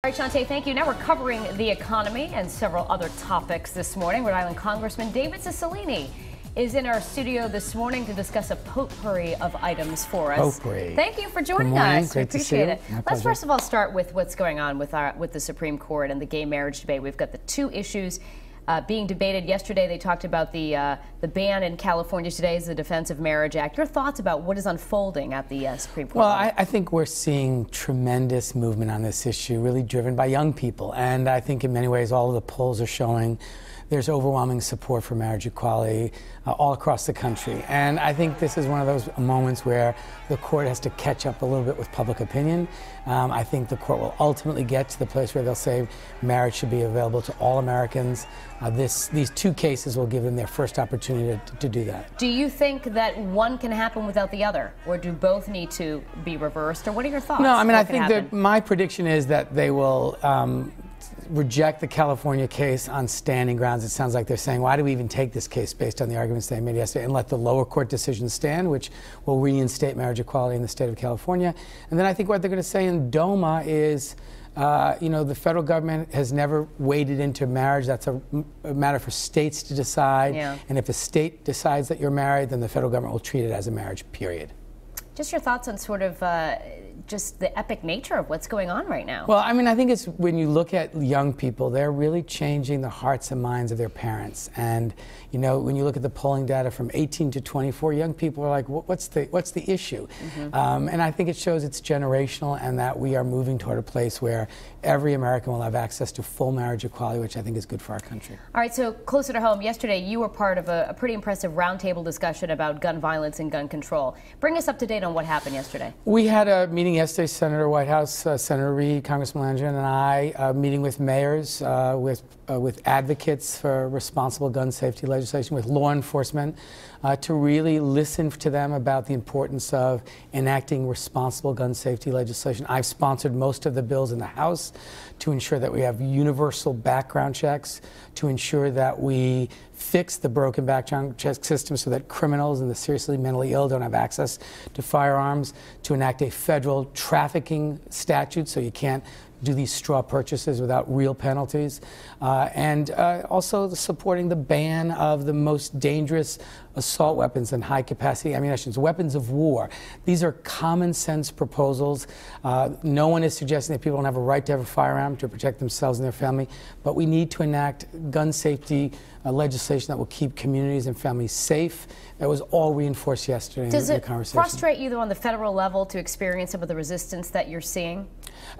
All right, Shantae, thank you. Now we're covering the economy and several other topics this morning. Rhode Island Congressman David Cicilline is in our studio this morning to discuss a potpourri of items for us. Potpourri. Thank you for joining us. We appreciate it. Let's first of all start with what's going on with the Supreme Court and the gay marriage debate. We've got the two issues being debated. Yesterday they talked about the ban in California. Today is the Defense of Marriage Act. Your thoughts about what is unfolding at the Supreme Court? Well, I think we're seeing tremendous movement on this issue, really driven by young people. And I think in many ways all of the polls are showing there's overwhelming support for marriage equality all across the country. And I think this is one of those moments where the court has to catch up a little bit with public opinion. I think the court will ultimately get to the place where they'll say marriage should be available to all Americans. These two cases will give them their first opportunity to do that. Do you think that one can happen without the other, or do both need to be reversed, or what are your thoughts? No, I mean, I think that my prediction is that they will reject the California case on standing grounds. It sounds like they're saying, why do we even take this case based on the arguments they made yesterday, and let the lower court decision stand, which will reinstate marriage equality in the state of California. And then I think what they're going to say in DOMA is, the federal government has never waded into marriage. That's a matter for states to decide. Yeah. And if a state decides that you're married, then the federal government will treat it as a marriage, period. Just your thoughts on sort of just the epic nature of what's going on right now. Well, I mean, I think it's when you look at young people, they're really changing the hearts and minds of their parents. And, when you look at the polling data from 18 to 24, young people are like, what's the issue? Mm-hmm. And I think it shows it's generational, and that we are moving toward a place where every American will have access to full marriage equality, which I think is good for our country. All right, so closer to home, yesterday you were part of a pretty impressive roundtable discussion about gun violence and gun control. Bring us up to date on what happened yesterday. We had a meeting yesterday, Senator Whitehouse, Senator Reid, Congressman Landrigan, and I, meeting with mayors, with advocates for responsible gun safety legislation, with law enforcement, to really listen to them about the importance of enacting responsible gun safety legislation. I've sponsored most of the bills in the House to ensure that we have universal background checks, to ensure that we fix the broken background check system so that criminals and the seriously mentally ill don't have access to firearms, to enact a federal trafficking statute so you can't do these straw purchases without real penalties, and also supporting the ban of the most dangerous assault weapons and high-capacity ammunition, weapons of war. These are common-sense proposals. No one is suggesting that people don't have a right to have a firearm to protect themselves and their family, but we need to enact gun safety legislation that will keep communities and families safe. That was all reinforced yesterday in the conversation. Does it frustrate you, though, on the federal level to experience some of the resistance that you're seeing?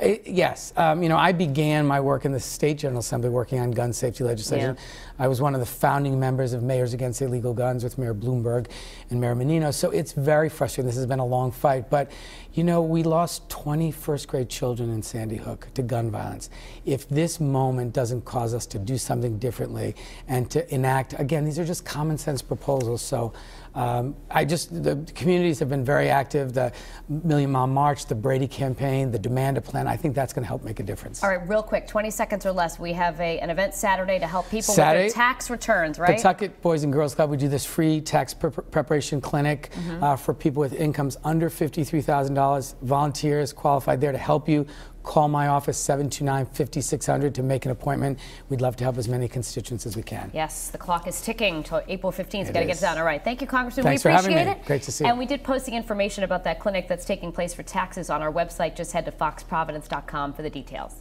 Yes. I began my work in the State General Assembly working on gun safety legislation. Yeah. I was one of the founding members of Mayors Against Illegal Guns with Mayor Bloomberg and Mayor Menino. So it's very frustrating. This has been a long fight. But, we lost 20 first-grade children in Sandy Hook to gun violence. If this moment doesn't cause us to do something differently and to enact, again, these are just common-sense proposals. So the communities have been very active. The Million Mile March, the Brady campaign, the Demand a Plan, I think that's going to help make a difference. All right, real quick, 20 seconds or less. We have an event Saturday to help people with their tax returns, right? Pawtucket Boys and Girls Club, we do this free tax preparation clinic for people with incomes under $53,000. Volunteers qualified there to help you. Call my office, 729-5600, to make an appointment. We'd love to help as many constituents as we can. Yes, the clock is ticking until April 15th. Got to get it done. All right. Thank you, Congressman. Thanks we appreciate for having it. Me. Great to see you. And we did post the information about that clinic that's taking place for taxes on our website. Just head to foxprovidence.com for the details.